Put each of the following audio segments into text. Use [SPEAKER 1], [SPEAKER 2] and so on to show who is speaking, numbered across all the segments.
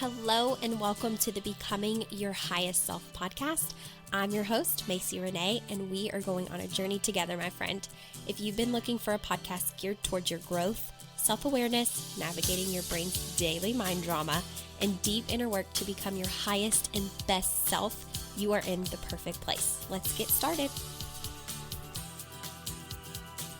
[SPEAKER 1] Hello and welcome to the Becoming Your Highest Self podcast. I'm your host, Macy Renee, and we are going on a journey together, my friend. If you've been looking for a podcast geared towards your growth, self-awareness, navigating your brain's daily mind drama, and deep inner work to become your highest and best self, you are in the perfect place. Let's get started.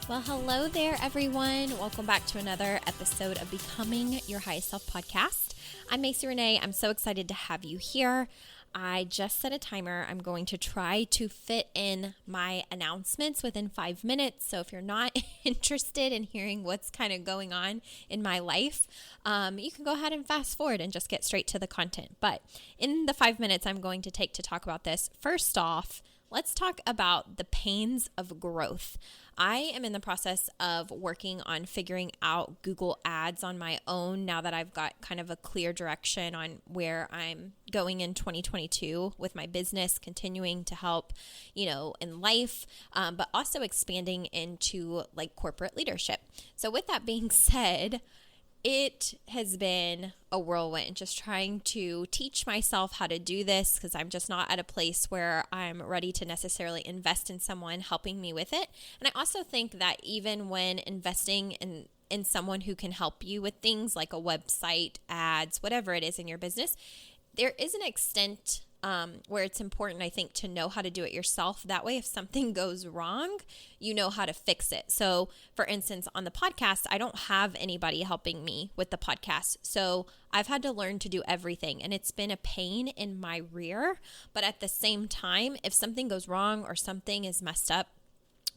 [SPEAKER 1] Well, hello there, everyone. Welcome back to another episode of Becoming Your Highest Self podcast. I'm Macy Renee. I'm so excited to have you here. I just set a timer. I'm going to try to fit in my announcements within 5 minutes. So if you're not interested in hearing what's kind of going on in my life, you can go ahead and fast forward and just get straight to the content. But in the 5 minutes I'm going to take to talk about this, first off, let's talk about the pains of growth. I am in the process of working on figuring out Google Ads on my own now that I've got kind of a clear direction on where I'm going in 2022 with my business, continuing to help, in life, but also expanding into like corporate leadership. So with that being said, it has been a whirlwind just trying to teach myself how to do this because I'm just not at a place where I'm ready to necessarily invest in someone helping me with it. And I also think that even when investing in someone who can help you with things like a website, ads, whatever it is in your business, there is an extent where it's important, I think, to know how to do it yourself. That way, if something goes wrong, you know how to fix it. So for instance, on the podcast, I don't have anybody helping me with the podcast. So I've had to learn to do everything, and it's been a pain in my rear. But at the same time, if something goes wrong or something is messed up,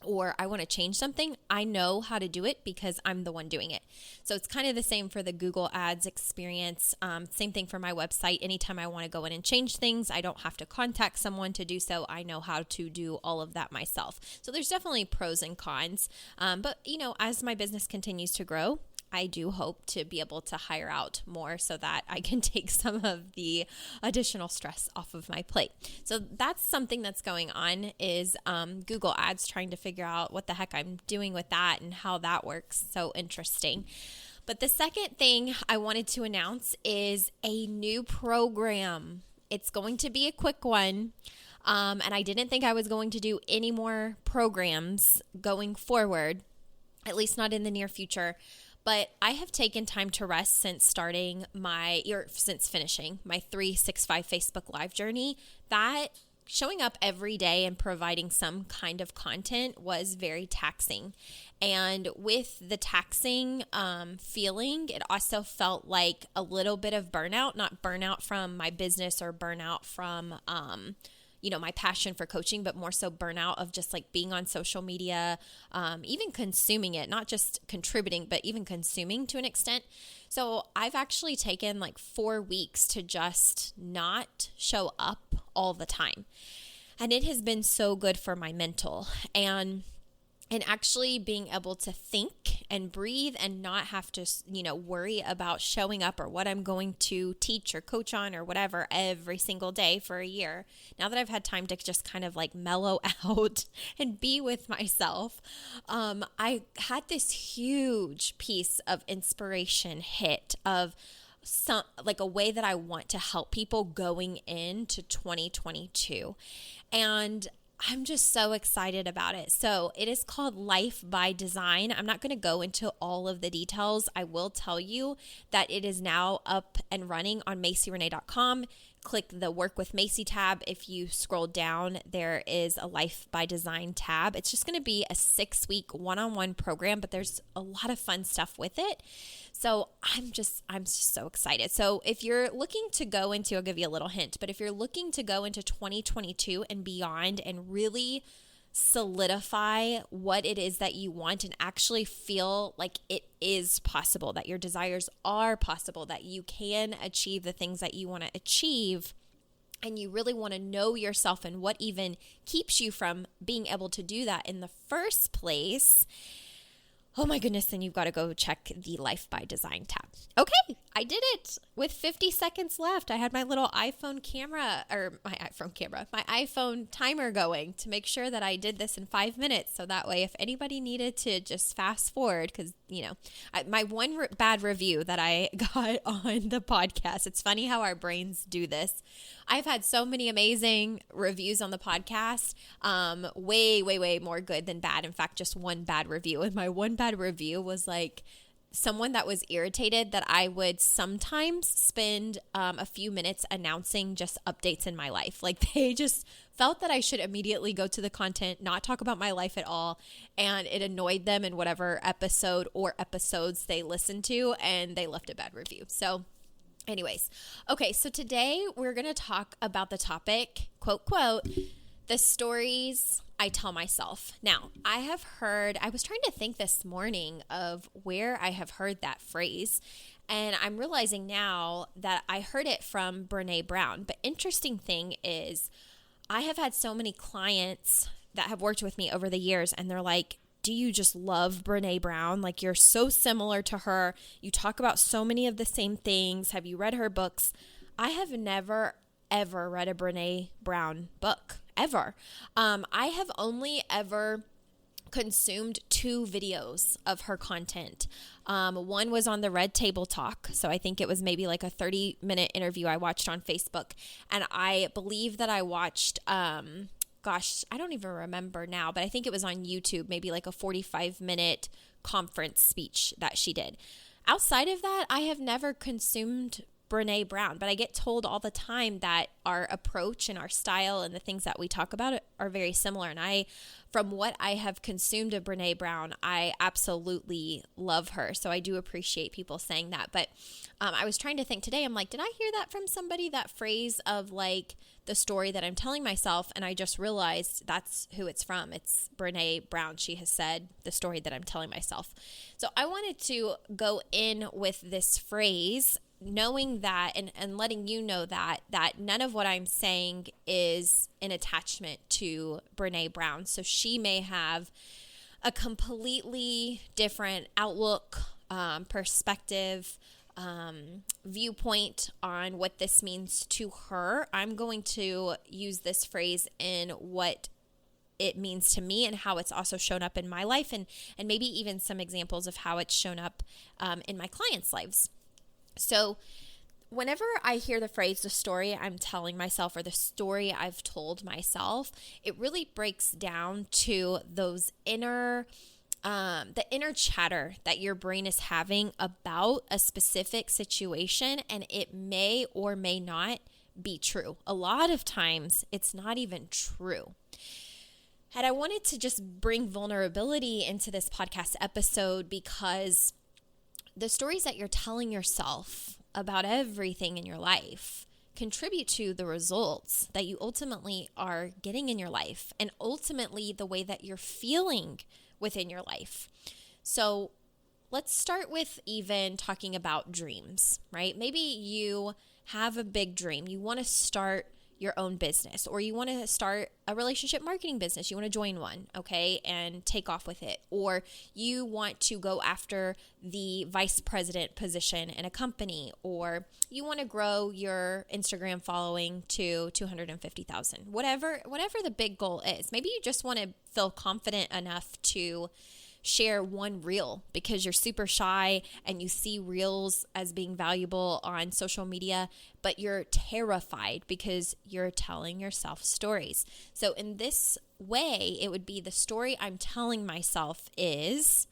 [SPEAKER 1] or I want to change something, I know how to do it because I'm the one doing it. So it's kind of the same for the Google Ads experience. Same thing for my website. Anytime I want to go in and change things, I don't have to contact someone to do so. I know how to do all of that myself. So there's definitely pros and cons. But as my business continues to grow, I do hope to be able to hire out more so that I can take some of the additional stress off of my plate. So that's something that's going on is Google Ads, trying to figure out what the heck I'm doing with that and how that works. So interesting. But the second thing I wanted to announce is a new program. It's going to be a quick one. And I didn't think I was going to do any more programs going forward, at least not in the near future. But I have taken time to rest since finishing my 365 Facebook Live journey. That showing up every day and providing some kind of content was very taxing. And with the taxing feeling, it also felt like a little bit of burnout, not burnout from my business or burnout from my passion for coaching, but more so burnout of just like being on social media, even consuming it, not just contributing, but even consuming to an extent. So I've actually taken like 4 weeks to just not show up all the time. And it has been so good for my mental and actually being able to think and breathe and not have to, worry about showing up or what I'm going to teach or coach on or whatever every single day for a year. Now that I've had time to just kind of like mellow out and be with myself, I had this huge piece of inspiration hit of a way that I want to help people going into 2022. And I'm just so excited about it. So it is called Life by Design. I'm not going to go into all of the details. I will tell you that it is now up and running on macyrenee.com. Click the Work with Macy tab. If you scroll down, there is a Life by Design tab. It's just going to be a 6-week one-on-one program, but there's a lot of fun stuff with it. So I'm just so excited. So if you're looking to go into, I'll give you a little hint, but if you're looking to go into 2022 and beyond and really solidify what it is that you want and actually feel like it is possible, that your desires are possible, that you can achieve the things that you want to achieve, and you really want to know yourself and what even keeps you from being able to do that in the first place, oh my goodness, then you've got to go check the Life by Design tab. Okay, I did it with 50 seconds left. I had my little iPhone timer going to make sure that I did this in 5 minutes. So that way, if anybody needed to just fast forward, because, my one bad review that I got on the podcast, it's funny how our brains do this. I've had so many amazing reviews on the podcast, way, way, way more good than bad. In fact, just one bad review. And my one bad review was like someone that was irritated that I would sometimes spend a few minutes announcing just updates in my life. Like they just felt that I should immediately go to the content, not talk about my life at all. And it annoyed them in whatever episode or episodes they listened to, and they left a bad review. So anyways, okay, so today we're going to talk about the topic, quote, the stories I tell myself. Now, I was trying to think this morning of where I have heard that phrase, and I'm realizing now that I heard it from Brené Brown. But interesting thing is, I have had so many clients that have worked with me over the years, and they're like, do you just love Brené Brown? Like, you're so similar to her. You talk about so many of the same things. Have you read her books? I have never, ever read a Brené Brown book, ever. I have only ever consumed 2 videos of her content. One was on the Red Table Talk. So I think it was maybe like a 30-minute interview I watched on Facebook. And I believe that I watched... I don't even remember now, but I think it was on YouTube, maybe like a 45-minute conference speech that she did. Outside of that, I have never consumed Brené Brown, but I get told all the time that our approach and our style and the things that we talk about are very similar. And from what I have consumed of Brené Brown, I absolutely love her. So I do appreciate people saying that. But I was trying to think today, I'm like, did I hear that from somebody, that phrase of like the story that I'm telling myself? And I just realized that's who it's from. It's Brené Brown. She has said the story that I'm telling myself. So I wanted to go in with this phrase, knowing that and letting you know that none of what I'm saying is an attachment to Brené Brown. So she may have a completely different outlook, perspective, viewpoint on what this means to her. I'm going to use this phrase in what it means to me and how it's also shown up in my life, and maybe even some examples of how it's shown up in my clients' lives. So whenever I hear the phrase, the story I'm telling myself, or the story I've told myself, it really breaks down to those the inner chatter that your brain is having about a specific situation, and it may or may not be true. A lot of times it's not even true. And I wanted to just bring vulnerability into this podcast episode because the stories that you're telling yourself about everything in your life contribute to the results that you ultimately are getting in your life, and ultimately the way that you're feeling within your life. So let's start with even talking about dreams, right? Maybe you have a big dream. You want to start your own business, or you want to start a relationship marketing business. You want to join one, okay, and take off with it. Or you want to go after the vice president position in a company, or you want to grow your Instagram following to 250,000. Whatever the big goal is. Maybe you just want to feel confident enough to share one reel because you're super shy and you see reels as being valuable on social media, but you're terrified because you're telling yourself stories. So in this way, it would be the story I'm telling myself is ...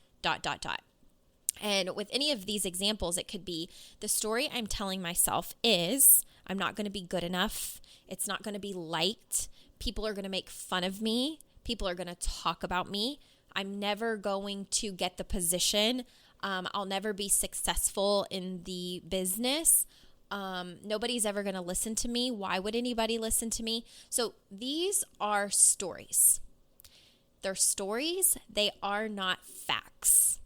[SPEAKER 1] And with any of these examples, it could be the story I'm telling myself is I'm not going to be good enough. It's not going to be liked. People are going to make fun of me. People are going to talk about me. I'm never going to get the position. I'll never be successful in the business. Nobody's ever going to listen to me. Why would anybody listen to me? So these are stories. They're stories. They are not facts.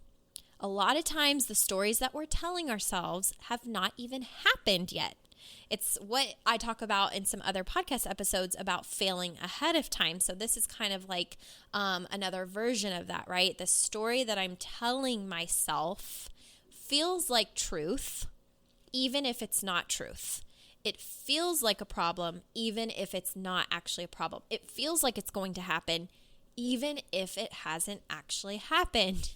[SPEAKER 1] A lot of times the stories that we're telling ourselves have not even happened yet. It's what I talk about in some other podcast episodes about failing ahead of time. So this is kind of like another version of that, right? The story that I'm telling myself feels like truth, even if it's not truth. It feels like a problem, even if it's not actually a problem. It feels like it's going to happen, even if it hasn't actually happened.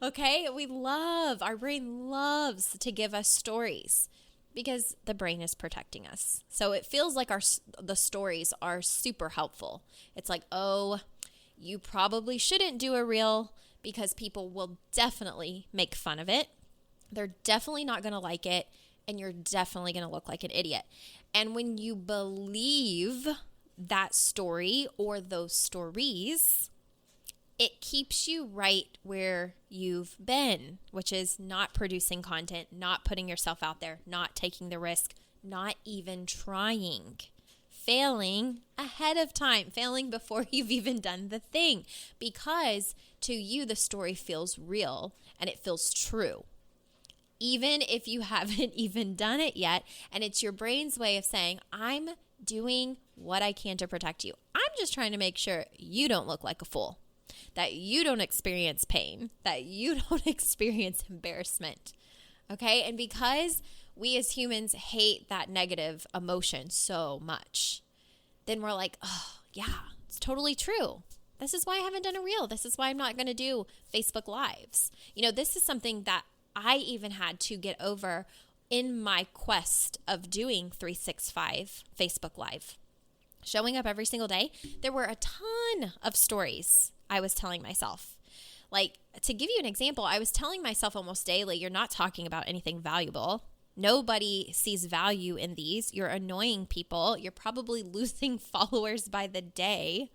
[SPEAKER 1] Okay? Our brain loves to give us stories because the brain is protecting us. So it feels like the stories are super helpful. It's like, oh, you probably shouldn't do a reel because people will definitely make fun of it. They're definitely not going to like it. And you're definitely going to look like an idiot. And when you believe that story or those stories, it keeps you right where you've been, which is not producing content, not putting yourself out there, not taking the risk, not even trying, failing ahead of time, failing before you've even done the thing, because to you, the story feels real and it feels true. Even if you haven't even done it yet, and it's your brain's way of saying, I'm doing what I can to protect you. I'm just trying to make sure you don't look like a fool, that you don't experience pain, that you don't experience embarrassment, okay? And because we as humans hate that negative emotion so much, then we're like, oh, yeah, it's totally true. This is why I haven't done a reel. This is why I'm not going to do Facebook Lives. This is something that I even had to get over in my quest of doing 365 Facebook Live. Showing up every single day, there were a ton of stories I was telling myself. Like, to give you an example, I was telling myself almost daily, you're not talking about anything valuable. Nobody sees value in these. You're annoying people. You're probably losing followers by the day.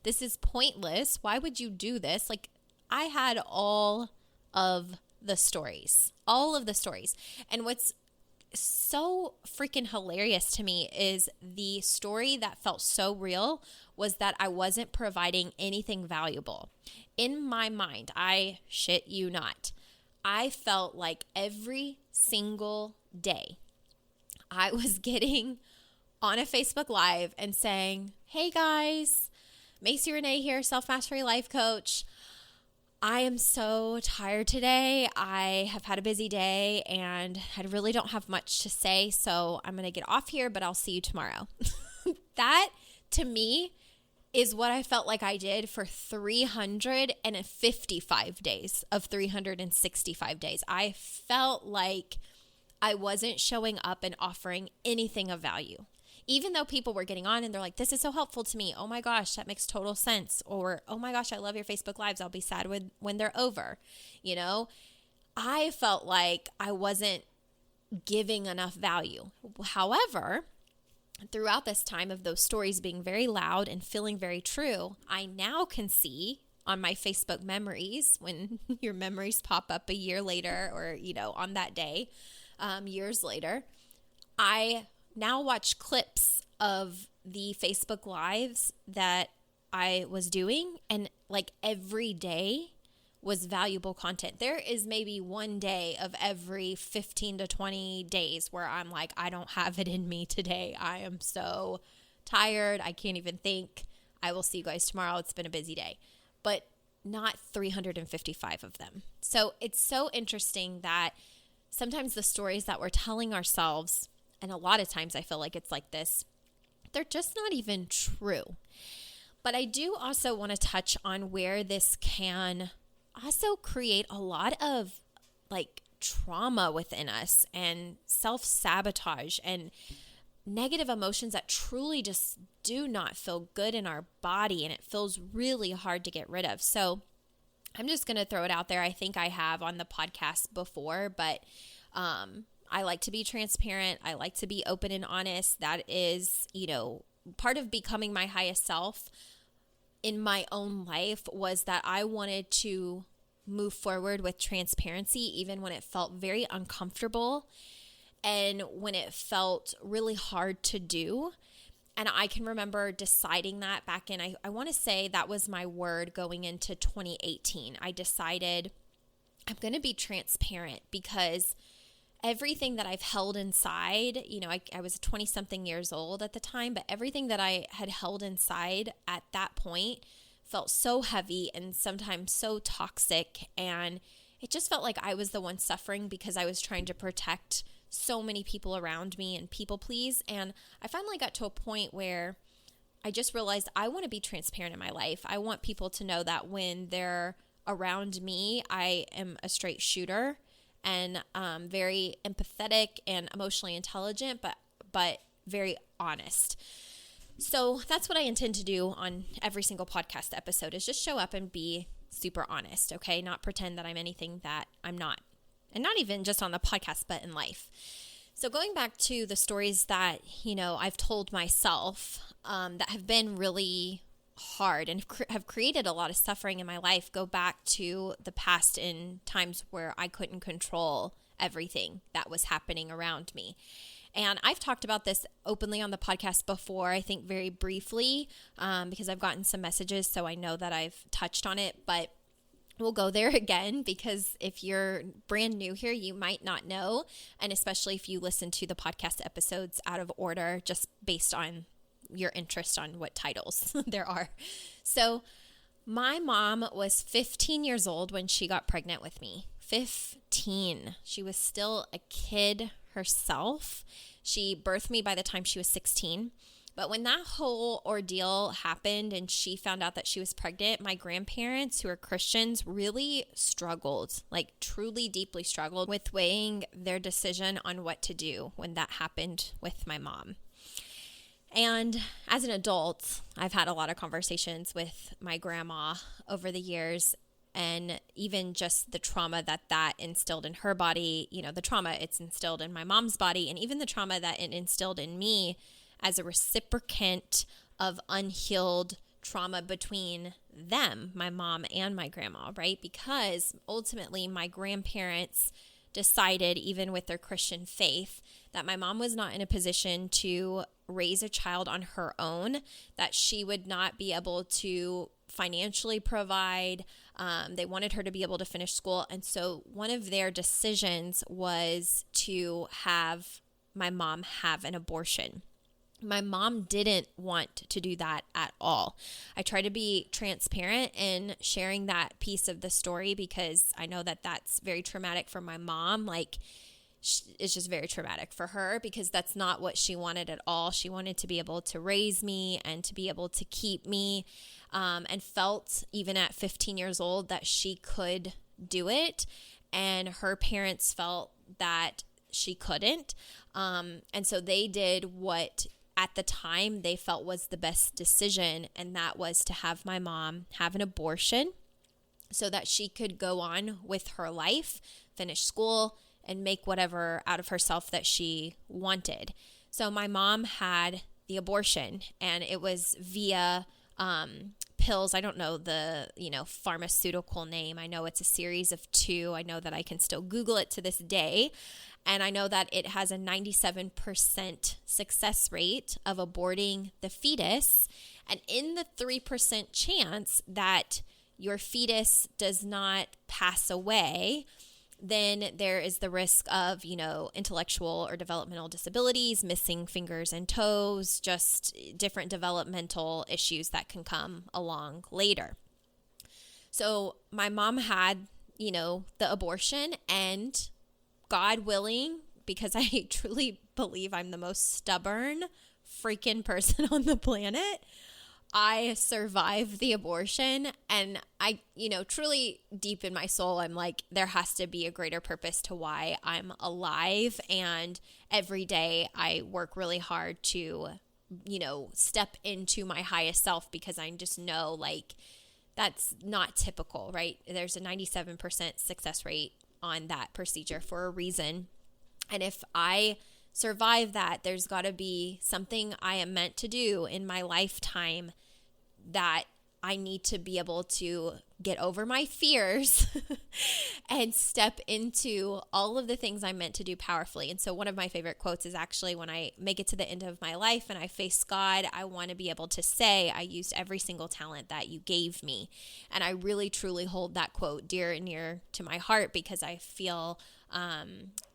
[SPEAKER 1] This is pointless. Why would you do this? Like, I had all of the stories. And what's so freaking hilarious to me is the story that felt so real was that I wasn't providing anything valuable. In my mind, I shit you not, I felt like every single day I was getting on a Facebook Live and saying, hey guys, Macy Renee here, Self-Mastery Life Coach. I am so tired today. I have had a busy day and I really don't have much to say, so I'm going to get off here, but I'll see you tomorrow. That, to me, is what I felt like I did for 355 days of 365 days. I felt like I wasn't showing up and offering anything of value. Even though people were getting on and they're like, this is so helpful to me. Oh my gosh, that makes total sense. Or, oh my gosh, I love your Facebook Lives. I'll be sad when they're over. I felt like I wasn't giving enough value. However, throughout this time of those stories being very loud and feeling very true, I now can see on my Facebook memories, when your memories pop up a year later or, on that day, years later, I now watch clips of the Facebook Lives that I was doing, and like every day was valuable content. There is maybe one day of every 15 to 20 days where I'm like, I don't have it in me today. I am so tired. I can't even think. I will see you guys tomorrow. It's been a busy day, but not 355 of them. So it's so interesting that sometimes the stories that we're telling ourselves, and a lot of times I feel like it's like this, they're just not even true. But I do also want to touch on where this can also create a lot of like trauma within us and self-sabotage and negative emotions that truly just do not feel good in our body, and it feels really hard to get rid of. So I'm just going to throw it out there. I think I have on the podcast before, but I like to be transparent. I like to be open and honest. That is, part of becoming my highest self in my own life was that I wanted to move forward with transparency, even when it felt very uncomfortable and when it felt really hard to do. And I can remember deciding that back in, I want to say that was my word going into 2018. I decided I'm going to be transparent because everything that I've held inside, I was 20 something years old at the time, but everything that I had held inside at that point felt so heavy and sometimes so toxic. And it just felt like I was the one suffering because I was trying to protect so many people around me and people please. And I finally got to a point where I just realized I want to be transparent in my life. I want people to know that when they're around me, I am a straight shooter and very empathetic and emotionally intelligent, but very honest. So that's what I intend to do on every single podcast episode, is just show up and be super honest, okay? Not pretend that I'm anything that I'm not. And not even just on the podcast, but in life. So going back to the stories that, I've told myself that have been really hard and have created a lot of suffering in my life, go back to the past in times where I couldn't control everything that was happening around me. And I've talked about this openly on the podcast before, I think very briefly, because I've gotten some messages, so I know that I've touched on it, but we'll go there again, because if you're brand new here, you might not know, and especially if you listen to the podcast episodes out of order, just based on your interest on what titles there are. So my mom was 15 years old when she got pregnant with me. 15. She was still a kid herself. She birthed me by the time she was 16. But when that whole ordeal happened and she found out that she was pregnant, my grandparents, who are Christians, really struggled, like truly deeply struggled with weighing their decision on what to do when that happened with my mom. And as an adult, I've had a lot of conversations with my grandma over the years, and even just the trauma that instilled in her body, the trauma it's instilled in my mom's body, and even the trauma that it instilled in me as a reciprocant of unhealed trauma between them, my mom and my grandma, right? Because ultimately my grandparents decided, even with their Christian faith, that my mom was not in a position to raise a child on her own, that she would not be able to financially provide. They wanted her to be able to finish school. And so one of their decisions was to have my mom have an abortion. My mom didn't want to do that at all. I try to be transparent in sharing that piece of the story because I know that that's very traumatic for my mom. Like, it's just very traumatic for her because that's not what she wanted at all. She wanted to be able to raise me and to be able to keep me, and felt even at 15 years old that she could do it. And her parents felt that she couldn't. And so they did what at the time they felt was the best decision, and that was to have my mom have an abortion so that she could go on with her life, finish school, and make whatever out of herself that she wanted. So my mom had the abortion, and it was via pills. I don't know the, pharmaceutical name. I know it's a series of 2. I know that I can still Google it to this day. And I know that it has a 97% success rate of aborting the fetus. And in the 3% chance that your fetus does not pass away, then there is the risk of, intellectual or developmental disabilities, missing fingers and toes, just different developmental issues that can come along later. So my mom had, the abortion, and God willing, because I truly believe I'm the most stubborn freaking person on the planet, I survived the abortion. And I, truly deep in my soul, I'm like, there has to be a greater purpose to why I'm alive. And every day I work really hard to, step into my highest self, because I just know like that's not typical, right? There's a 97% success rate on that procedure for a reason. And if I survive that, there's got to be something I am meant to do in my lifetime that I need to be able to get over my fears and step into all of the things I'm meant to do powerfully. And so one of my favorite quotes is actually, when I make it to the end of my life and I face God, I want to be able to say, I used every single talent that you gave me. And I really, truly hold that quote dear and near to my heart, because I feel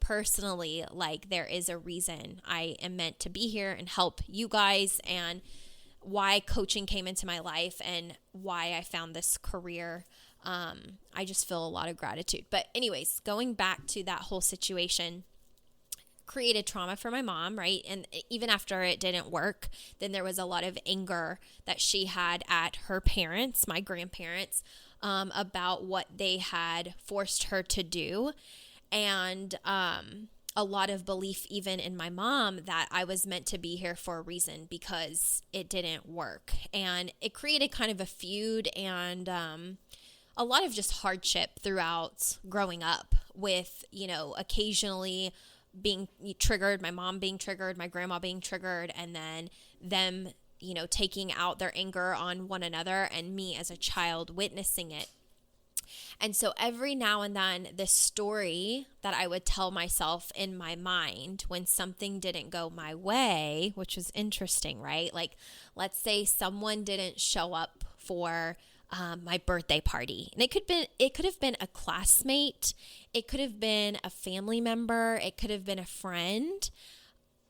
[SPEAKER 1] personally, like there is a reason I am meant to be here and help you guys, and why coaching came into my life and why I found this career. I just feel a lot of gratitude. But anyways, going back to that whole situation, created trauma for my mom, right? And even after it didn't work, then there was a lot of anger that she had at her parents, my grandparents, about what they had forced her to do. And a lot of belief even in my mom that I was meant to be here for a reason because it didn't work. And it created kind of a feud and a lot of just hardship throughout growing up with, occasionally being triggered, my mom being triggered, my grandma being triggered, and then them, taking out their anger on one another and me as a child witnessing it. And so every now and then, this story that I would tell myself in my mind when something didn't go my way, which was interesting, right? Like, let's say someone didn't show up for my birthday party, and it could have been a classmate, it could have been a family member, it could have been a friend.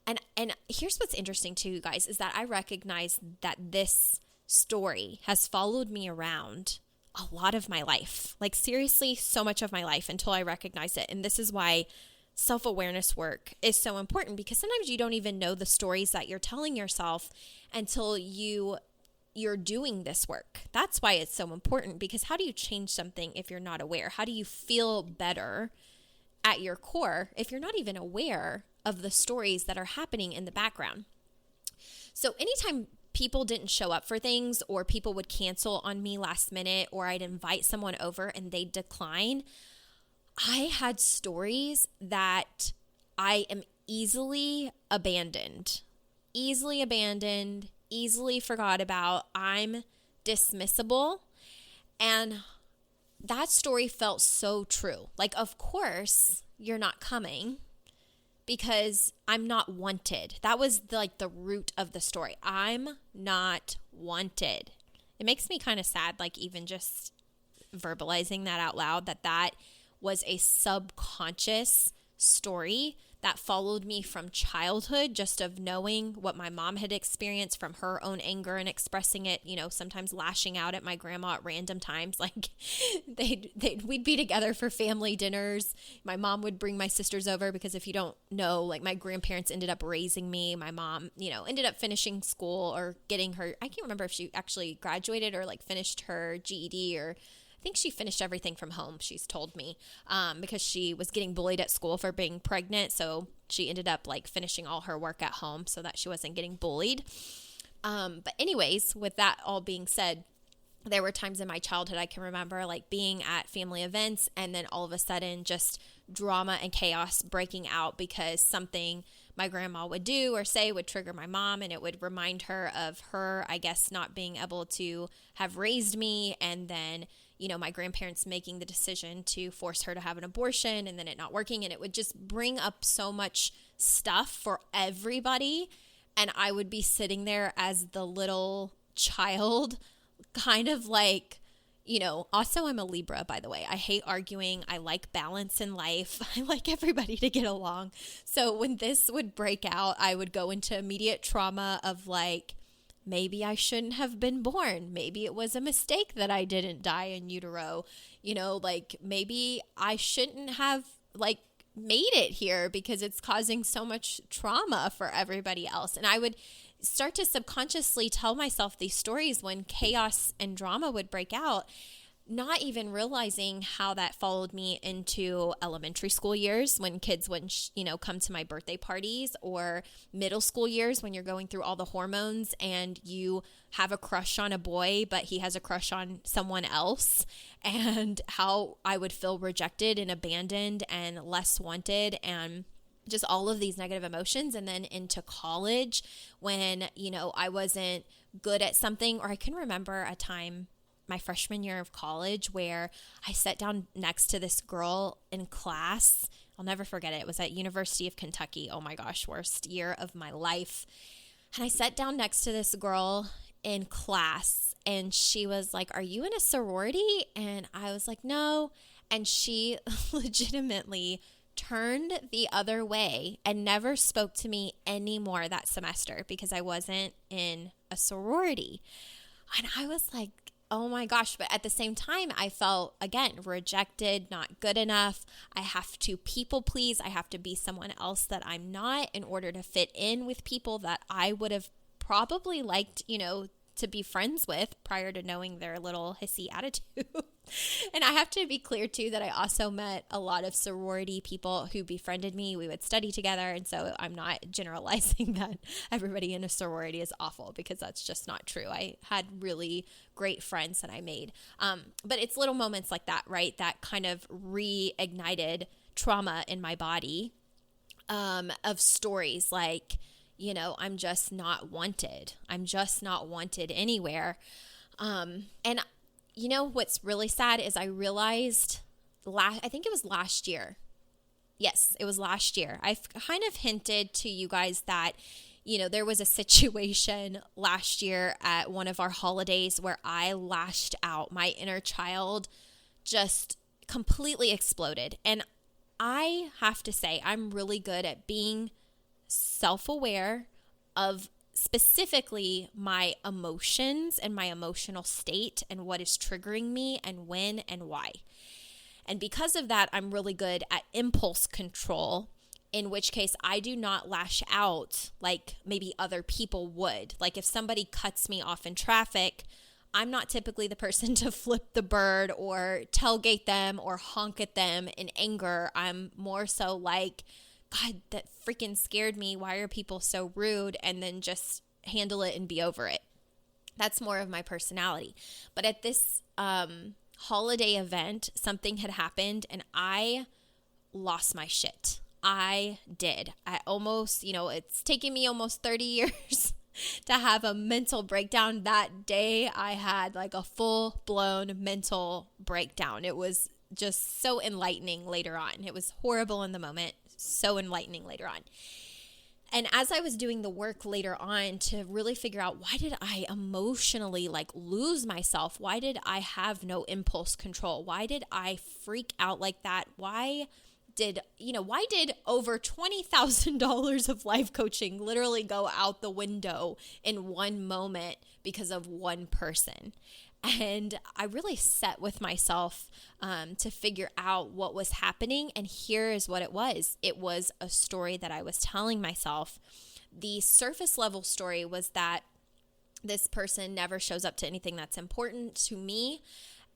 [SPEAKER 1] And here's what's interesting too, you guys, is that I recognize that this story has followed me around a lot of my life, like seriously, so much of my life until I recognize it. And this is why self-awareness work is so important, because sometimes you don't even know the stories that you're telling yourself until you're doing this work. That's why it's so important, because how do you change something if you're not aware? How do you feel better at your core if you're not even aware of the stories that are happening in the background? So anytime people didn't show up for things, or people would cancel on me last minute, or I'd invite someone over and they'd decline, I had stories that I am easily abandoned, easily forgot about. I'm dismissible. And that story felt so true. Like, of course, you're not coming because I'm not wanted. That was the root of the story. I'm not wanted. It makes me kind of sad, like even just verbalizing that out loud, that was a subconscious story that followed me from childhood, just of knowing what my mom had experienced from her own anger and expressing it, sometimes lashing out at my grandma at random times. Like we'd be together for family dinners. My mom would bring my sisters over, because if you don't know, like my grandparents ended up raising me. My mom, ended up finishing school or getting her, I can't remember if she actually graduated or finished her GED, or I think she finished everything from home, she's told me, because she was getting bullied at school for being pregnant. So she ended up finishing all her work at home so that she wasn't getting bullied. But anyways, with that all being said, there were times in my childhood I can remember being at family events and then all of a sudden just drama and chaos breaking out because something my grandma would do or say would trigger my mom, and it would remind her of her, I guess, not being able to have raised me. And then, my grandparents making the decision to force her to have an abortion and then it not working. And it would just bring up so much stuff for everybody. And I would be sitting there as the little child, kind of also I'm a Libra, by the way. I hate arguing. I like balance in life. I like everybody to get along. So when this would break out, I would go into immediate trauma of maybe I shouldn't have been born. Maybe it was a mistake that I didn't die in utero. Maybe I shouldn't have made it here because it's causing so much trauma for everybody else. And I would start to subconsciously tell myself these stories when chaos and drama would break out, not even realizing how that followed me into elementary school years when kids wouldn't, come to my birthday parties, or middle school years when you're going through all the hormones and you have a crush on a boy, but he has a crush on someone else, and how I would feel rejected and abandoned and less wanted, and just all of these negative emotions. And then into college when, I wasn't good at something, or I can remember a time my freshman year of college where I sat down next to this girl in class. I'll never forget it. It was at University of Kentucky. Oh my gosh, worst year of my life. And I sat down next to this girl in class, and she was like, "Are you in a sorority?" And I was like, "No." And she legitimately turned the other way and never spoke to me anymore that semester because I wasn't in a sorority. And I was like, oh my gosh. But at the same time, I felt, again, rejected, not good enough. I have to people please. I have to be someone else that I'm not in order to fit in with people that I would have probably liked, to be friends with prior to knowing their little hissy attitude. And I have to be clear too that I also met a lot of sorority people who befriended me. We would study together. And so I'm not generalizing that everybody in a sorority is awful, because that's just not true. I had really great friends that I made. But it's little moments like that, right? That kind of reignited trauma in my body, of stories like, I'm just not wanted. I'm just not wanted anywhere. And what's really sad is I realized I think it was last year. Yes, it was last year. I've kind of hinted to you guys that, there was a situation last year at one of our holidays where I lashed out. My inner child just completely exploded. And I have to say, I'm really good at being self-aware of specifically my emotions and my emotional state and what is triggering me and when and why. And because of that, I'm really good at impulse control, in which case I do not lash out like maybe other people would. Like if somebody cuts me off in traffic, I'm not typically the person to flip the bird or tailgate them or honk at them in anger. I'm more so like, God, that freaking scared me. Why are people so rude? And then just handle it and be over it. That's more of my personality. But at this holiday event, something had happened and I lost my shit. I did. I almost, it's taken me almost 30 years to have a mental breakdown. That day I had like a full-blown mental breakdown. It was just so enlightening later on. It was horrible in the moment, so enlightening later on. And as I was doing the work later on to really figure out, why did I emotionally lose myself? Why did I have no impulse control? Why did I freak out like that? Why did over $20,000 of life coaching literally go out the window in one moment because of one person? And I really sat with myself to figure out what was happening. And here is what it was. It was a story that I was telling myself. The surface level story was that this person never shows up to anything that's important to me,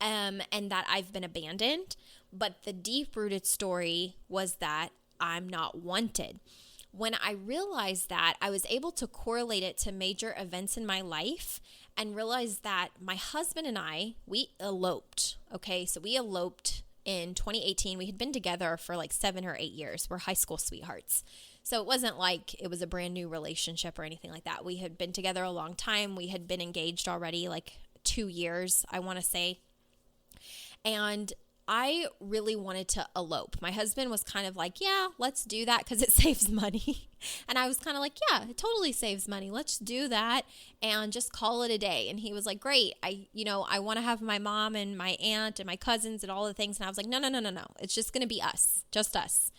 [SPEAKER 1] and that I've been abandoned. But the deep-rooted story was that I'm not wanted. When I realized that, I was able to correlate it to major events in my life and realized that my husband and I, we eloped. Okay, so we eloped in 2018. We had been together for 7 or 8 years. We're high school sweethearts. So it wasn't like it was a brand new relationship or anything like that. We had been together a long time. We had been engaged already 2 years, I want to say. And I really wanted to elope. My husband was kind of like, yeah, let's do that because it saves money. And I was kind of like, yeah, it totally saves money. Let's do that and just call it a day. And he was like, great. I want to have my mom and my aunt and my cousins and all the things. And I was like, no. It's just going to be us, just us.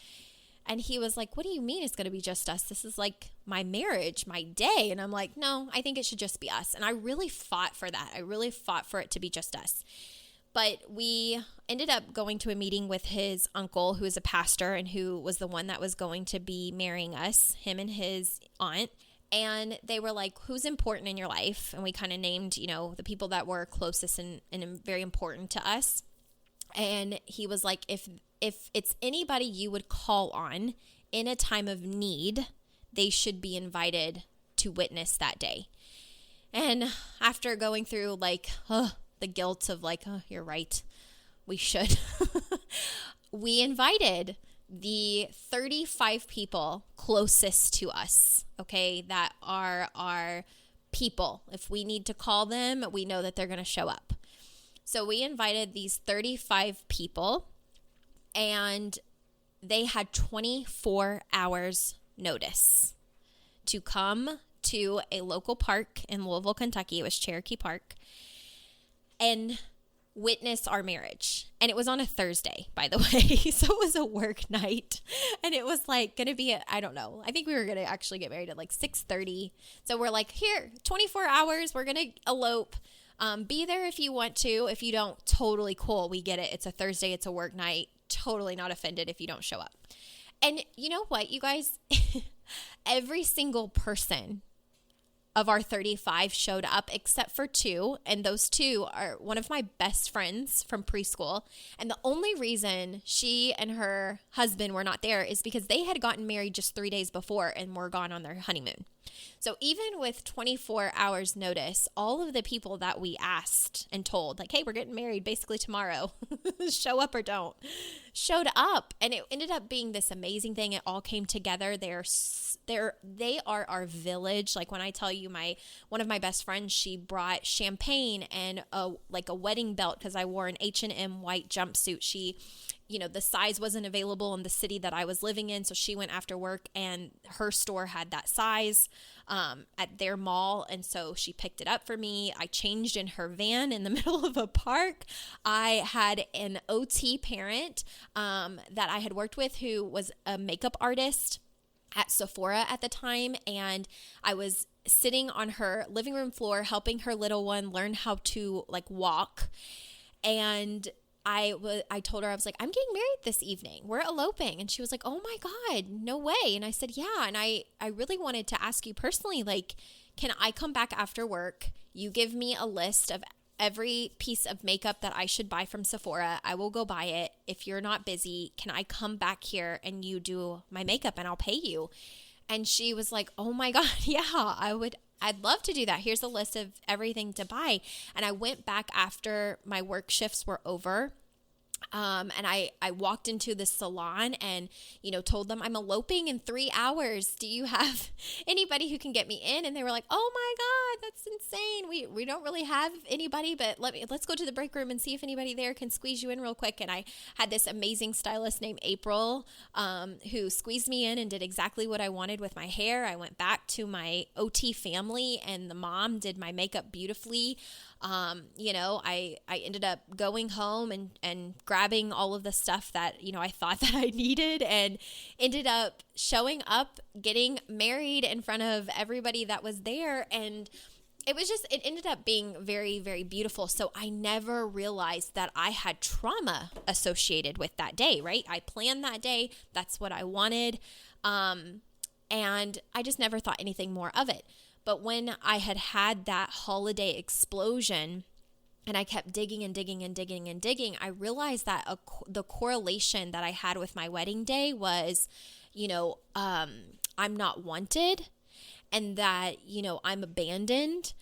[SPEAKER 1] And he was like, what do you mean it's going to be just us? This is my marriage, my day. And I'm like, no, I think it should just be us. And I really fought for that. I really fought for it to be just us. But we ended up going to a meeting with his uncle, who is a pastor and who was the one that was going to be marrying us, him and his aunt. And they were like, who's important in your life? And we kind of named, the people that were closest and very important to us. And he was like, if it's anybody you would call on in a time of need, they should be invited to witness that day. And after going through the guilt of oh, you're right, we should. We invited the 35 people closest to us, okay, that are our people. If we need to call them, we know that they're going to show up. So we invited these 35 people, and they had 24 hours notice to come to a local park in Louisville, Kentucky. It was Cherokee Park. And witness our marriage. And it was on a Thursday, by the way. So it was a work night. And it was like going to be, I don't know. I think we were going to actually get married at like 6:30. So we're like, here, 24 hours. We're going to elope. Be there if you want to. If you don't, totally cool. We get it. It's a Thursday. It's a work night. Totally not offended if you don't show up. And you know what, you guys? Every single person of our 35 showed up except for two. And those two are one of my best friends from preschool. And the only reason she and her husband were not there is because they had gotten married just 3 days before and were gone on their honeymoon. So even with 24 hours notice, all of the people that we asked and told, like, hey, we're getting married basically tomorrow, show up or don't, showed up. And it ended up being this amazing thing. It all came together. They are our village. Like when I tell you one of my best friends, she brought champagne and a wedding belt because I wore an H&M white jumpsuit. She, the size wasn't available in the city that I was living in. So she went after work and her store had that size at their mall. And so she picked it up for me. I changed in her van in the middle of a park. I had an OT parent that I had worked with who was a makeup artist at Sephora at the time. And I was sitting on her living room floor, helping her little one learn how to walk. And I told her, I was like, I'm getting married this evening. We're eloping. And she was like, oh my God, no way. And I said, yeah. And I really wanted to ask you personally, can I come back after work? You give me a list of every piece of makeup that I should buy from Sephora. I will go buy it. If you're not busy, can I come back here and you do my makeup and I'll pay you? And she was like, oh my God, yeah, I'd love to do that. Here's a list of everything to buy. And I went back after my work shifts were over. And I walked into the salon and, told them I'm eloping in 3 hours. Do you have anybody who can get me in? And they were like, oh my God, that's insane. We don't really have anybody, but let's go to the break room and see if anybody there can squeeze you in real quick. And I had this amazing stylist named April, who squeezed me in and did exactly what I wanted with my hair. I went back to my OT family and the mom did my makeup beautifully. I ended up going home and grabbing all of the stuff that, I thought that I needed and ended up showing up, getting married in front of everybody that was there. And it ended up being very, very beautiful. So I never realized that I had trauma associated with that day, right? I planned that day. That's what I wanted. And I just never thought anything more of it. But when I had that holiday explosion and I kept digging and digging and digging and digging, I realized that the correlation that I had with my wedding day was, I'm not wanted and that, I'm abandoned.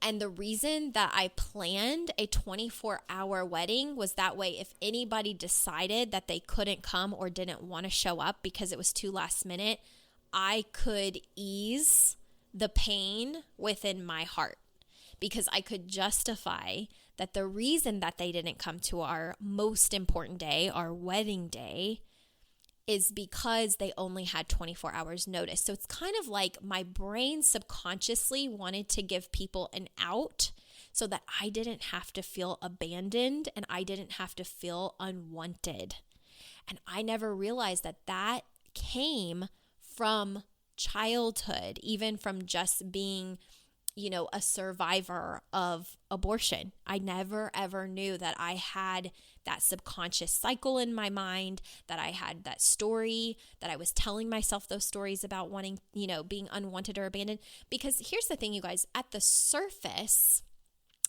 [SPEAKER 1] And the reason that I planned a 24-hour wedding was that way if anybody decided that they couldn't come or didn't want to show up because it was too last minute, I could ease the pain within my heart because I could justify that the reason that they didn't come to our most important day, our wedding day, is because they only had 24 hours notice. So it's kind of like my brain subconsciously wanted to give people an out so that I didn't have to feel abandoned and I didn't have to feel unwanted. And I never realized that came from childhood, even from just being, a survivor of abortion. I never ever knew that I had that subconscious cycle in my mind, that I had that story, that I was telling myself those stories about wanting, being unwanted or abandoned. Because here's the thing, you guys, at the surface,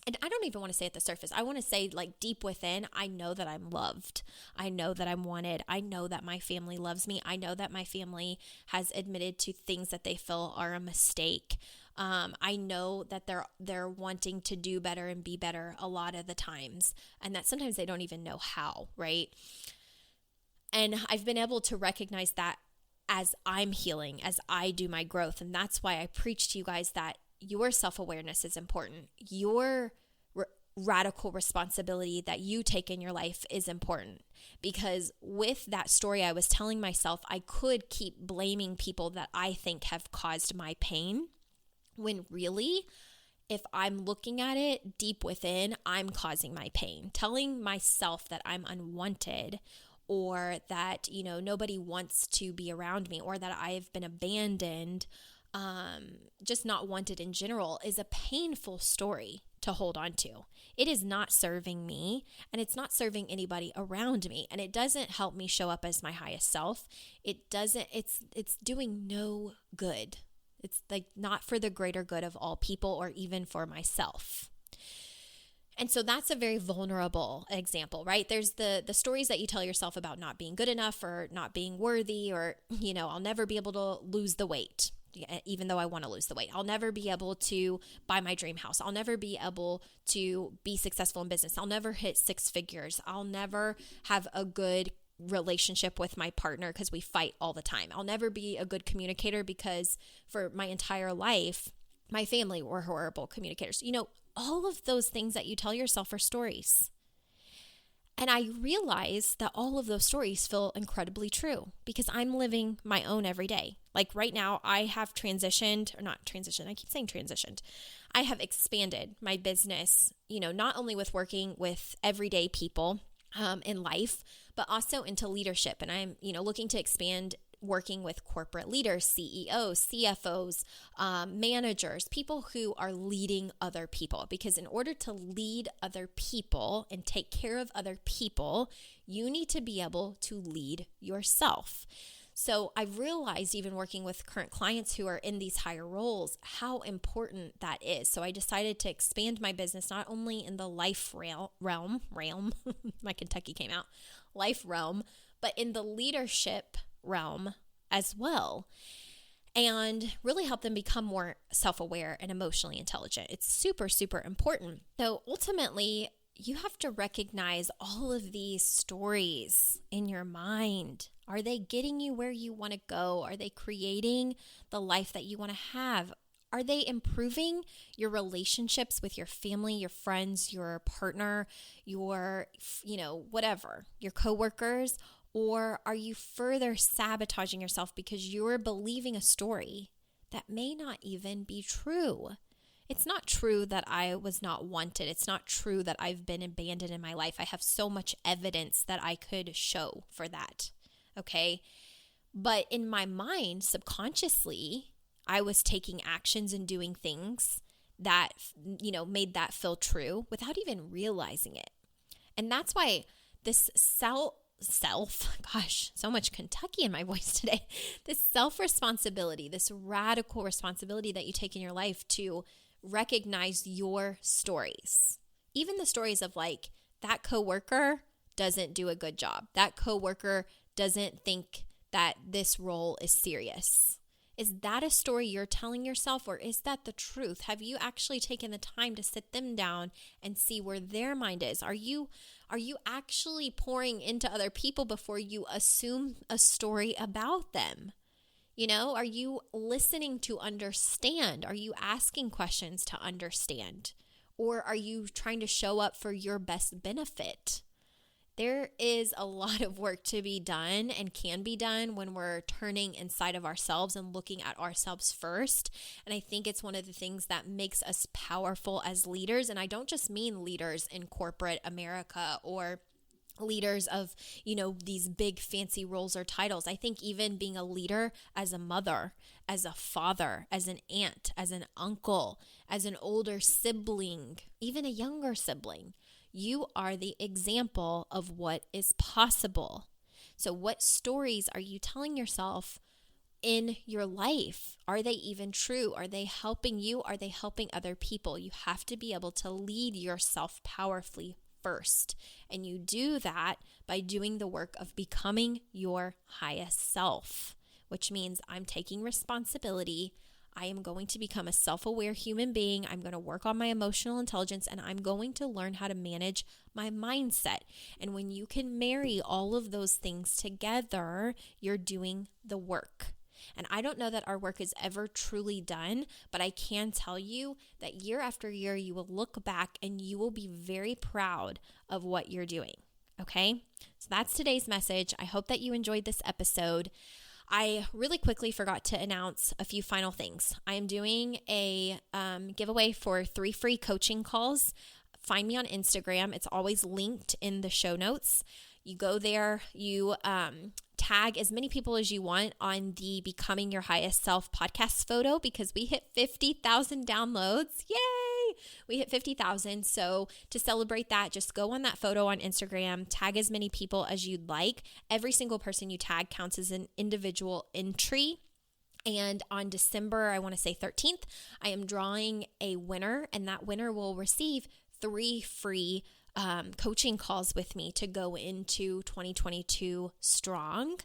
[SPEAKER 1] and I don't even want to say at the surface, I want to say deep within, I know that I'm loved. I know that I'm wanted. I know that my family loves me. I know that my family has admitted to things that they feel are a mistake. I know that they're wanting to do better and be better a lot of the times, and that sometimes they don't even know how, right? And I've been able to recognize that as I'm healing, as I do my growth, and that's why I preach to you guys that your self-awareness is important. Your radical responsibility that you take in your life is important, because with that story I was telling myself, I could keep blaming people that I think have caused my pain, when really if I'm looking at it deep within, I'm causing my pain. Telling myself that I'm unwanted, or that, nobody wants to be around me, or that I've been abandoned, just not wanted in general, is a painful story to hold on to. It is not serving me, and it's not serving anybody around me, and it doesn't help me show up as my highest self. It's doing no good. It's like not for the greater good of all people, or even for myself. And so that's a very vulnerable example, right? There's the stories that you tell yourself about not being good enough, or not being worthy, or, I'll never be able to lose the weight, even though I want to lose the weight. I'll never be able to buy my dream house. I'll never be able to be successful in business. I'll never hit 6 figures. I'll never have a good relationship with my partner because we fight all the time. I'll never be a good communicator because for my entire life, my family were horrible communicators. All of those things that you tell yourself are stories. And I realize that all of those stories feel incredibly true because I'm living my own every day. Like right now, I have transitioned, or not transitioned, I keep saying transitioned. I have expanded my business, not only with working with everyday people in life, but also into leadership. And I'm, looking to expand working with corporate leaders, CEOs, CFOs, managers, people who are leading other people. Because in order to lead other people and take care of other people, you need to be able to lead yourself. So I've realized, even working with current clients who are in these higher roles, how important that is. So I decided to expand my business, not only in the life realm, my Kentucky came out, life realm, but in the leadership realm as well, and really help them become more self-aware and emotionally intelligent. It's super, super important. So ultimately, you have to recognize all of these stories in your mind. Are they getting you where you want to go? Are they creating the life that you want to have? Are they improving your relationships with your family, your friends, your partner, your, whatever, your coworkers? Or are you further sabotaging yourself because you're believing a story that may not even be true? It's not true that I was not wanted. It's not true that I've been abandoned in my life. I have so much evidence that I could show for that, okay? But in my mind, subconsciously, I was taking actions and doing things that, made that feel true without even realizing it. And that's why this gosh, so much Kentucky in my voice today. This self-responsibility, this radical responsibility that you take in your life to recognize your stories. Even the stories of like, that coworker doesn't do a good job. That coworker doesn't think that this role is serious. Is that a story you're telling yourself, or is that the truth? Have you actually taken the time to sit them down and see where their mind is? Are you actually pouring into other people before you assume a story about them? Are you listening to understand? Are you asking questions to understand? Or are you trying to show up for your best benefit? There is a lot of work to be done and can be done when we're turning inside of ourselves and looking at ourselves first. And I think it's one of the things that makes us powerful as leaders. And I don't just mean leaders in corporate America or leaders of, these big fancy roles or titles. I think even being a leader as a mother, as a father, as an aunt, as an uncle, as an older sibling, even a younger sibling. You are the example of what is possible. So what stories are you telling yourself in your life? Are they even true? Are they helping you? Are they helping other people? You have to be able to lead yourself powerfully first. And you do that by doing the work of becoming your highest self, which means I'm taking responsibility. I am going to become a self-aware human being. I'm going to work on my emotional intelligence, and I'm going to learn how to manage my mindset. And when you can marry all of those things together, you're doing the work. And I don't know that our work is ever truly done, but I can tell you that year after year, you will look back and you will be very proud of what you're doing. Okay? So that's today's message. I hope that you enjoyed this episode. I really quickly forgot to announce a few final things. I am doing a giveaway for 3 free coaching calls. Find me on Instagram. It's always linked in the show notes. You go there, you tag as many people as you want on the Becoming Your Highest Self podcast photo, because we hit 50,000 downloads. Yay! We hit 50,000. So to celebrate that, just go on that photo on Instagram, tag as many people as you'd like. Every single person you tag counts as an individual entry. And on December, I want to say 13th, I am drawing a winner, and that winner will receive 3 free coaching calls with me to go into 2022 strong.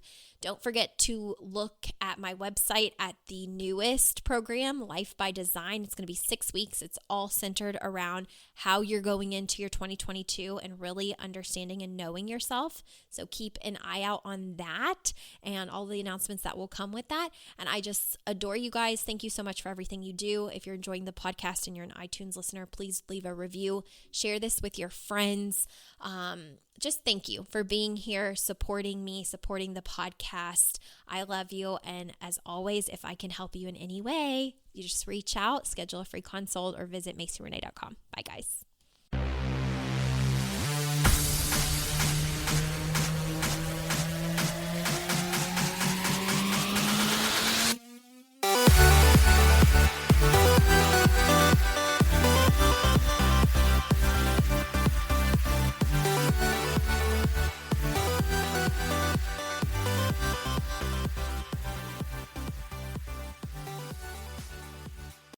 [SPEAKER 1] Don't forget to look at my website at the newest program, Life by Design. It's going to be 6 weeks. It's all centered around how you're going into your 2022 and really understanding and knowing yourself. So keep an eye out on that and all the announcements that will come with that. And I just adore you guys. Thank you so much for everything you do. If you're enjoying the podcast and you're an iTunes listener, please leave a review. Share this with your friends. Just thank you for being here, supporting me, supporting the podcast. I love you. And as always, if I can help you in any way, you just reach out, schedule a free consult, or visit MaceyRenee.com. Bye, guys.